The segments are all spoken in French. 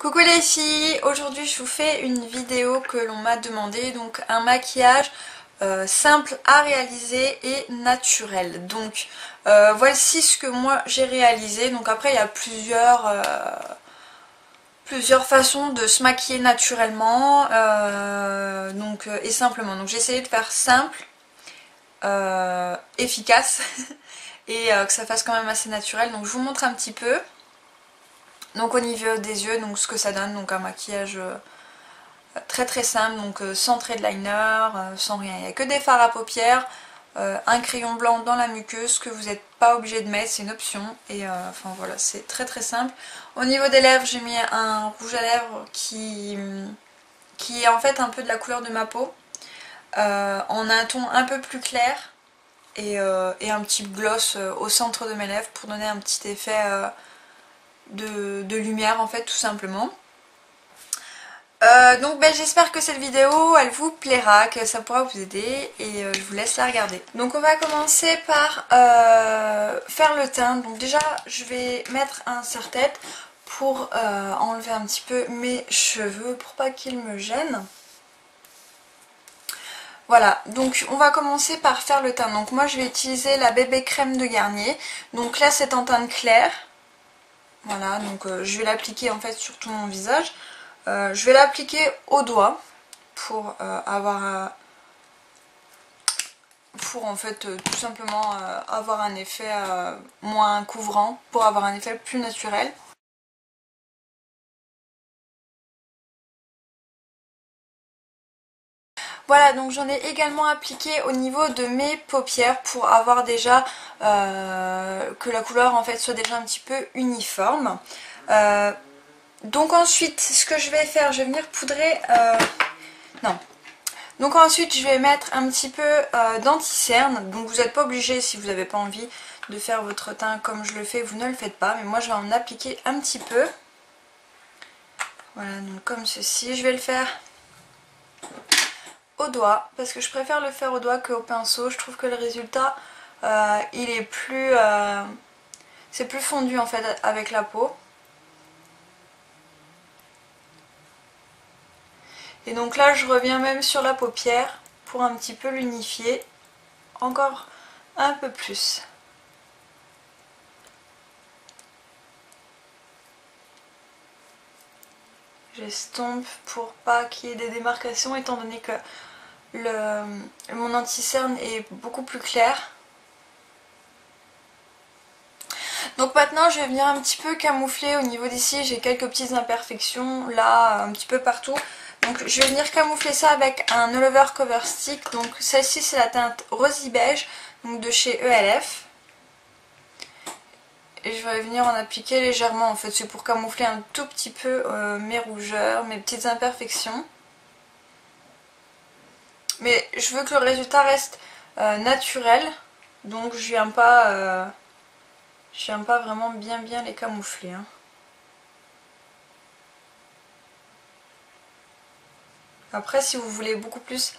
Coucou les filles, aujourd'hui je vous fais une vidéo que l'on m'a demandé, donc un maquillage simple à réaliser et naturel. Donc voici ce que moi j'ai réalisé. Donc après il y a plusieurs façons de se maquiller naturellement et simplement. Donc j'ai essayé de faire simple, efficace et que ça fasse quand même assez naturel. Donc je vous montre un petit peu. Donc au niveau des yeux, donc ce que ça donne, donc un maquillage très très simple, donc sans trait de liner, sans rien. Il n'y a que des fards à paupières, un crayon blanc dans la muqueuse que vous n'êtes pas obligé de mettre, c'est une option. Et enfin voilà, c'est très très simple. Au niveau des lèvres, j'ai mis un rouge à lèvres qui est en fait un peu de la couleur de ma peau, en un ton un peu plus clair. Et un petit gloss au centre de mes lèvres pour donner un petit effet de lumière en fait, tout simplement. Donc j'espère que cette vidéo elle vous plaira, que ça pourra vous aider et je vous laisse la regarder. Donc on va commencer par faire le teint. Donc déjà je vais mettre un serre-tête pour enlever un petit peu mes cheveux pour pas qu'ils me gênent. Voilà, donc on va commencer par faire le teint. Donc moi je vais utiliser la bébé crème de Garnier. Donc là c'est en teinte claire. Voilà, donc je vais l'appliquer en fait sur tout mon visage. Je vais l'appliquer au doigt pour en fait tout simplement avoir un effet moins couvrant, pour avoir un effet plus naturel. Voilà, donc j'en ai également appliqué au niveau de mes paupières pour avoir déjà que la couleur en fait soit déjà un petit peu uniforme. Donc ensuite, ce que je vais faire, je vais venir poudrer... non. Donc ensuite, je vais mettre un petit peu d'anti-cerne. Donc vous n'êtes pas obligé, si vous n'avez pas envie de faire votre teint comme je le fais, vous ne le faites pas. Mais moi, je vais en appliquer un petit peu. Voilà, donc comme ceci. Je vais le faire au doigt, parce que je préfère le faire au doigt qu'au pinceau. Je trouve que le résultat, il est plus... c'est plus fondu en fait avec la peau. Et donc là je reviens même sur la paupière pour un petit peu l'unifier encore un peu plus. J'estompe pour pas qu'il y ait des démarcations étant donné que mon anti-cerne est beaucoup plus clair. Donc maintenant je vais venir un petit peu camoufler au niveau d'ici, j'ai quelques petites imperfections là un petit peu partout. Donc je vais venir camoufler ça avec un All Over Cover Stick. Donc celle-ci c'est la teinte rosy beige, donc de chez ELF. Et je vais venir en appliquer légèrement en fait, c'est pour camoufler un tout petit peu mes rougeurs, mes petites imperfections. Mais je veux que le résultat reste naturel, donc je viens pas vraiment bien les camoufler. Hein. Après si vous voulez beaucoup plus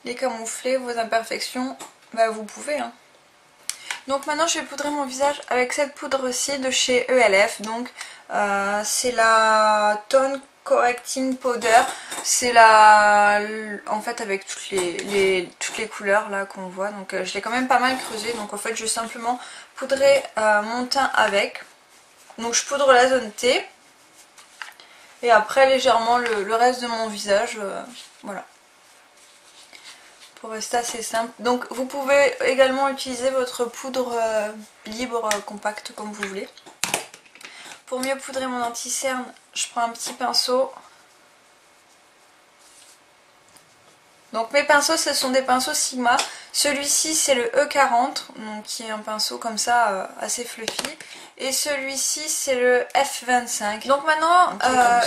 les camoufler, vos imperfections, bah vous pouvez. Hein. Donc maintenant je vais poudrer mon visage avec cette poudre-ci de chez ELF. Donc c'est la Tone Correcting Powder. C'est en fait avec toutes les couleurs là qu'on voit. Donc je l'ai quand même pas mal creusé. Donc en fait je vais simplement poudrer mon teint avec. Donc je poudre la zone T. Et après légèrement le reste de mon visage. Voilà. Pour rester assez simple. Donc vous pouvez également utiliser votre poudre libre compacte comme vous voulez. Pour mieux poudrer mon anti-cerne, je prends un petit pinceau. Donc mes pinceaux ce sont des pinceaux Sigma. Celui-ci c'est le E40, donc qui est un pinceau comme ça assez fluffy. Et celui-ci c'est le F25. Donc maintenant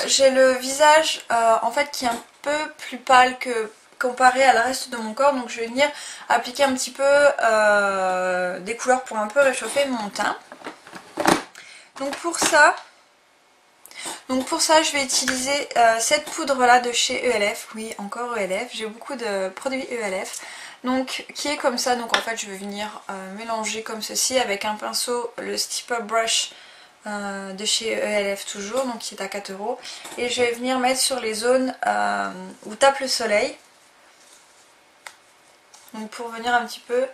j'ai le visage en fait qui est un peu plus pâle que comparé à la reste de mon corps, donc je vais venir appliquer un petit peu des couleurs pour un peu réchauffer mon teint. Donc pour ça je vais utiliser cette poudre là de chez ELF, oui encore ELF, j'ai beaucoup de produits ELF, donc qui est comme ça. Donc en fait je vais venir mélanger comme ceci avec un pinceau, le Stipple Brush de chez ELF toujours, donc qui est à 4 €. Et je vais venir mettre sur les zones où tape le soleil. Donc pour venir un petit peu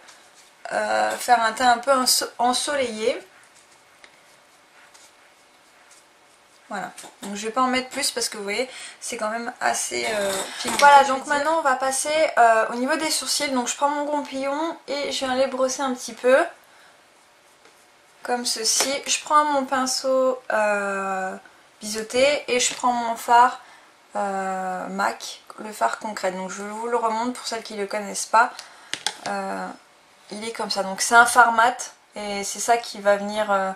faire un teint un peu ensoleillé. Voilà, donc je vais pas en mettre plus parce que vous voyez c'est quand même assez pigmenté. Voilà, donc maintenant on va passer au niveau des sourcils. Donc je prends mon goupillon et je viens les brosser un petit peu comme ceci. Je prends mon pinceau biseauté et je prends mon fard MAC, le fard concret. Donc je vous le remonte pour celles qui ne le connaissent pas. Il est comme ça, donc c'est un fard mat et c'est ça qui va venir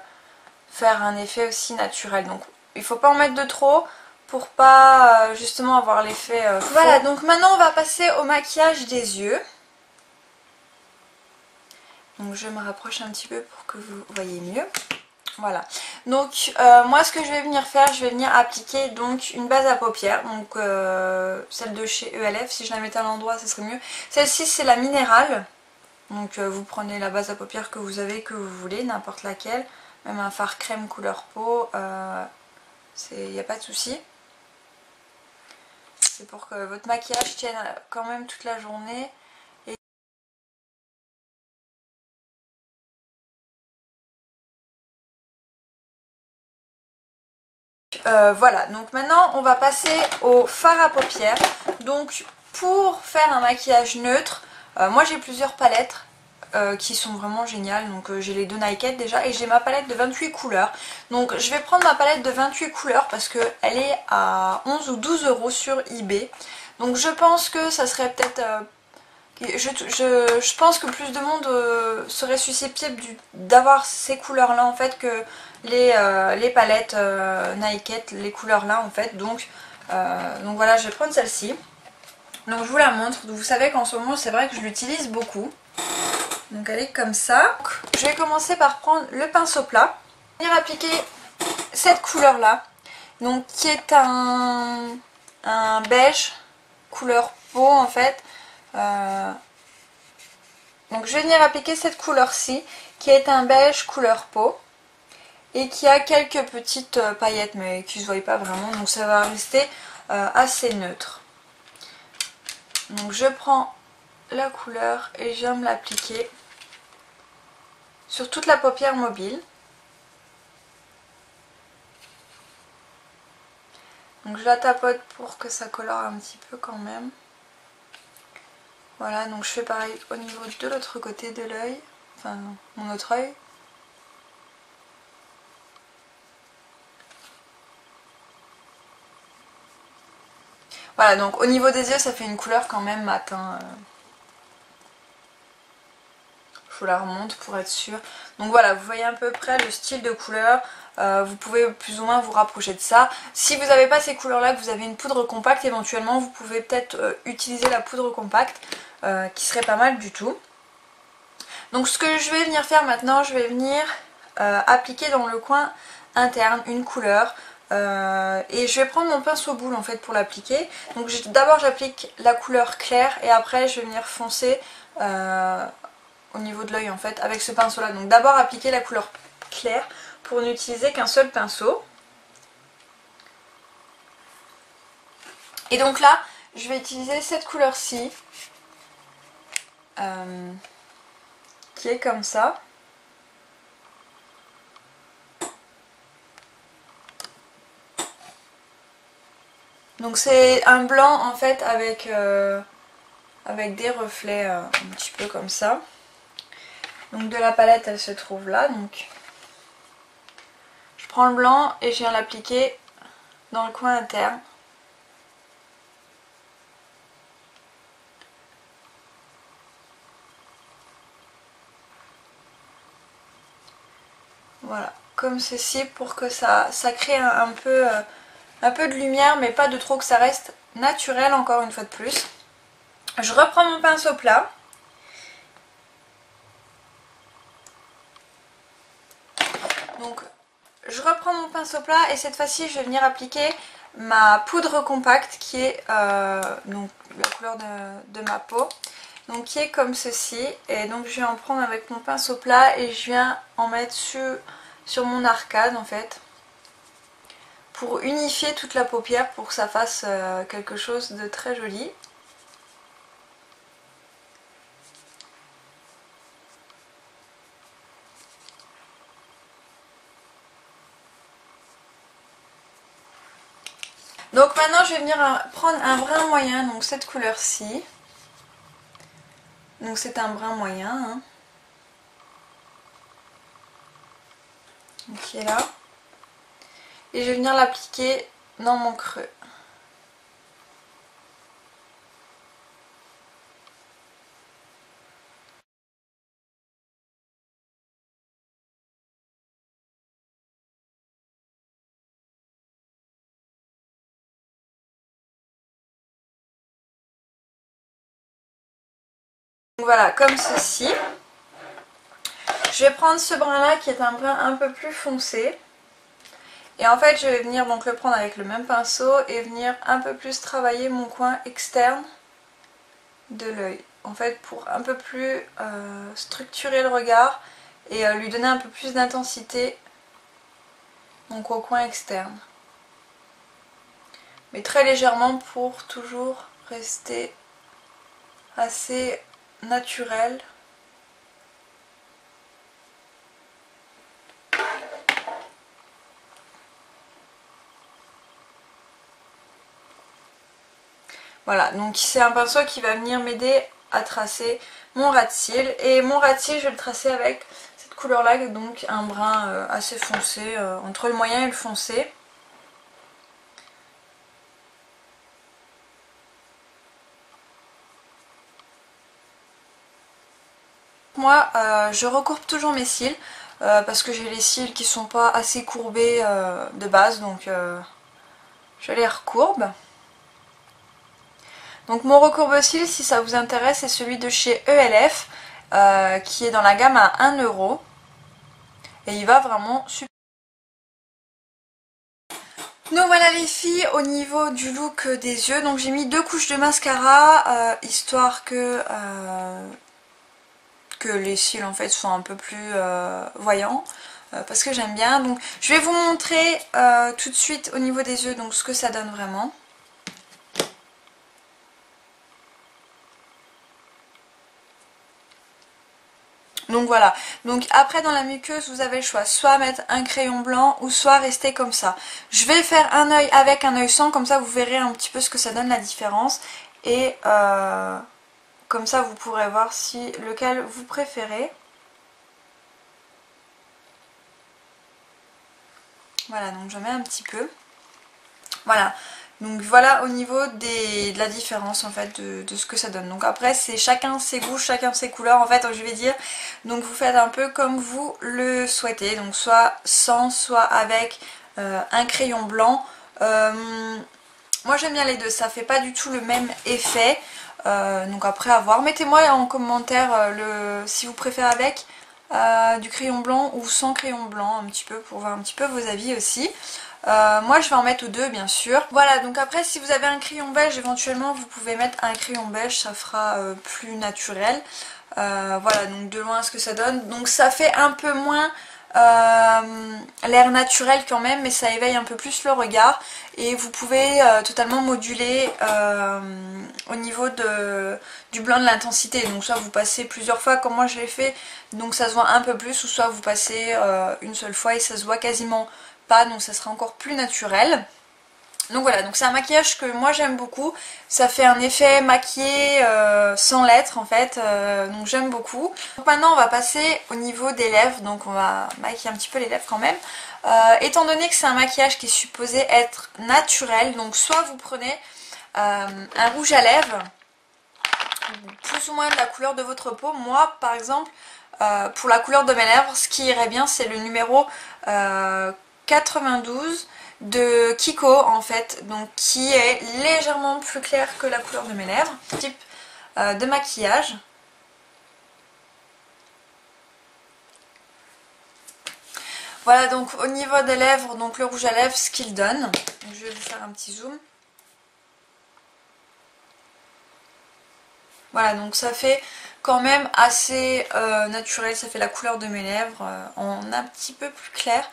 faire un effet aussi naturel. Donc il ne faut pas en mettre de trop pour pas justement avoir l'effet Voilà, donc maintenant on va passer au maquillage des yeux. Donc je me rapproche un petit peu pour que vous voyez mieux. Voilà, donc moi ce que je vais venir faire, je vais venir appliquer donc une base à paupières, donc celle de chez ELF. Si je la mettais à l'endroit ce serait mieux. Celle-ci c'est la minérale, donc vous prenez la base à paupières que vous avez, que vous voulez, n'importe laquelle, même un fard crème couleur peau, il n'y a pas de souci. C'est pour que votre maquillage tienne quand même toute la journée. Voilà, donc maintenant on va passer au fard à paupières. Donc pour faire un maquillage neutre, moi j'ai plusieurs palettes qui sont vraiment géniales. Donc j'ai les deux Naked déjà et j'ai ma palette de 28 couleurs. Donc je vais prendre ma palette de 28 couleurs parce qu'elle est à 11 ou 12 € sur eBay. Donc je pense que ça serait peut-être... je pense que plus de monde serait susceptible d'avoir ces couleurs là en fait que les palettes Naked, les couleurs là en fait. Donc voilà, je vais prendre celle-ci. Donc je vous la montre. Vous savez qu'en ce moment c'est vrai que je l'utilise beaucoup. Donc elle est comme ça. Je vais commencer par prendre le pinceau plat. Je vais venir appliquer cette couleur là. Donc qui est un beige couleur peau en fait. Donc je vais venir appliquer cette couleur-ci qui est un beige couleur peau et qui a quelques petites paillettes mais qui ne se voient pas vraiment, donc ça va rester assez neutre. Donc je prends la couleur et je viens me l'appliquer sur toute la paupière mobile. Donc je la tapote pour que ça colore un petit peu quand même. Voilà, donc je fais pareil au niveau de l'autre côté de l'œil, enfin mon autre œil. Voilà, donc au niveau des yeux ça fait une couleur quand même mat. Je vous la remonte pour être sûre. Donc voilà, vous voyez à peu près le style de couleur. Vous pouvez plus ou moins vous rapprocher de ça. Si vous n'avez pas ces couleurs là, que vous avez une poudre compacte, éventuellement vous pouvez peut-être utiliser la poudre compacte qui serait pas mal du tout. Donc ce que je vais venir faire maintenant, je vais venir appliquer dans le coin interne une couleur. Et je vais prendre mon pinceau boule en fait pour l'appliquer. Donc d'abord j'applique la couleur claire et après je vais venir foncer au niveau de l'œil en fait avec ce pinceau là. Donc d'abord appliquer la couleur claire pour n'utiliser qu'un seul pinceau. Et donc là je vais utiliser cette couleur-ci qui est comme ça. Donc c'est un blanc en fait avec des reflets un petit peu comme ça. Donc de la palette elle se trouve là. Donc je prends le blanc et je viens l'appliquer dans le coin interne. Voilà, comme ceci pour que ça crée un peu de lumière mais pas de trop, que ça reste naturel encore une fois de plus. Je reprends mon pinceau plat. Donc je reprends mon pinceau plat et cette fois-ci je vais venir appliquer ma poudre compacte qui est donc la couleur de ma peau. Donc qui est comme ceci. Et donc je vais en prendre avec mon pinceau plat et je viens en mettre sur sur mon arcade en fait, pour unifier toute la paupière pour que ça fasse quelque chose de très joli. Donc maintenant je vais venir prendre un brun moyen, donc cette couleur-ci. Donc c'est un brun moyen, hein, donc qui est là. Et je vais venir l'appliquer dans mon creux. Donc voilà, comme ceci. Je vais prendre ce brun là qui est un brun un peu plus foncé. Et en fait je vais venir donc le prendre avec le même pinceau et venir un peu plus travailler mon coin externe de l'œil. En fait pour un peu plus structurer le regard et lui donner un peu plus d'intensité donc au coin externe. Mais très légèrement pour toujours rester assez naturel. Voilà, donc c'est un pinceau qui va venir m'aider à tracer mon ras de cils. Et mon ras de cils, je vais le tracer avec cette couleur-là, donc un brun assez foncé, entre le moyen et le foncé. Moi, je recourbe toujours mes cils, parce que j'ai les cils qui sont pas assez courbés de base, donc je les recourbe. Donc mon recourbe-cils, si ça vous intéresse, c'est celui de chez ELF, qui est dans la gamme à 1 €. Et il va vraiment super. Donc voilà les filles, au niveau du look des yeux, donc j'ai mis 2 couches de mascara, histoire que les cils en fait soient un peu plus voyants. Parce que j'aime bien. Donc je vais vous montrer tout de suite au niveau des yeux donc ce que ça donne vraiment. Donc voilà, donc après dans la muqueuse vous avez le choix, soit mettre un crayon blanc ou soit rester comme ça. Je vais faire un œil avec, un œil sans, comme ça vous verrez un petit peu ce que ça donne la différence. Et comme ça vous pourrez voir si lequel vous préférez. Voilà, donc je mets un petit peu. Voilà. Donc voilà au niveau de la différence en fait de ce que ça donne. Donc après c'est chacun ses goûts, chacun ses couleurs en fait je vais dire. Donc vous faites un peu comme vous le souhaitez. Donc soit sans, soit avec un crayon blanc. Moi j'aime bien les deux, ça fait pas du tout le même effet. Donc après à voir. Mettez-moi en commentaire si vous préférez avec du crayon blanc ou sans crayon blanc un petit peu pour voir un petit peu vos avis aussi. Moi je vais en mettre aux deux bien sûr. Voilà, donc après si vous avez un crayon beige éventuellement vous pouvez mettre un crayon beige, ça fera plus naturel. Voilà, donc de loin ce que ça donne. Donc ça fait un peu moins l'air naturel quand même, mais ça éveille un peu plus le regard. Et vous pouvez totalement moduler au niveau du blanc de l'intensité. Donc soit vous passez plusieurs fois comme moi je l'ai fait, donc ça se voit un peu plus, ou soit vous passez une seule fois et ça se voit quasiment pas, donc ça sera encore plus naturel. Donc voilà, donc c'est un maquillage que moi j'aime beaucoup, ça fait un effet maquillé sans l'être en fait, donc j'aime beaucoup. Donc maintenant on va passer au niveau des lèvres, donc on va maquiller un petit peu les lèvres quand même. Étant donné que c'est un maquillage qui est supposé être naturel, donc soit vous prenez un rouge à lèvres, plus ou moins de la couleur de votre peau. Moi par exemple, pour la couleur de mes lèvres, ce qui irait bien c'est le numéro 92 de Kiko en fait, donc qui est légèrement plus clair que la couleur de mes lèvres. Type de maquillage. Voilà, donc au niveau des lèvres, donc le rouge à lèvres, ce qu'il donne. Donc, je vais vous faire un petit zoom. Voilà, donc ça fait quand même assez naturel, ça fait la couleur de mes lèvres en un petit peu plus clair.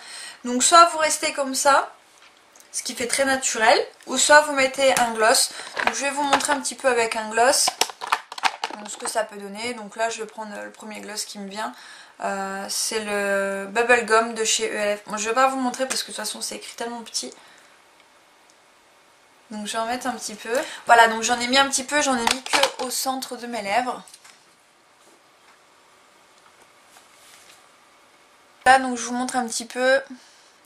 Donc soit vous restez comme ça, ce qui fait très naturel, ou soit vous mettez un gloss. Donc je vais vous montrer un petit peu avec un gloss donc, ce que ça peut donner. Donc là je vais prendre le premier gloss qui me vient. C'est le Bubblegum de chez ELF. Bon, je vais pas vous montrer parce que de toute façon c'est écrit tellement petit. Donc je vais en mettre un petit peu. Voilà, donc j'en ai mis un petit peu, j'en ai mis que au centre de mes lèvres. Là donc je vous montre un petit peu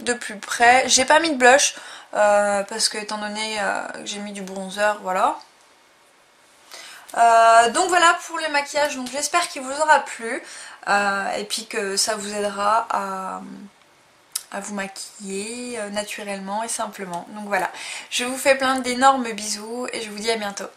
de plus près. J'ai pas mis de blush parce que étant donné que j'ai mis du bronzer, voilà. Donc voilà pour les maquillages, donc j'espère qu'il vous aura plu et puis que ça vous aidera à vous maquiller naturellement et simplement. Donc voilà, je vous fais plein d'énormes bisous et je vous dis à bientôt.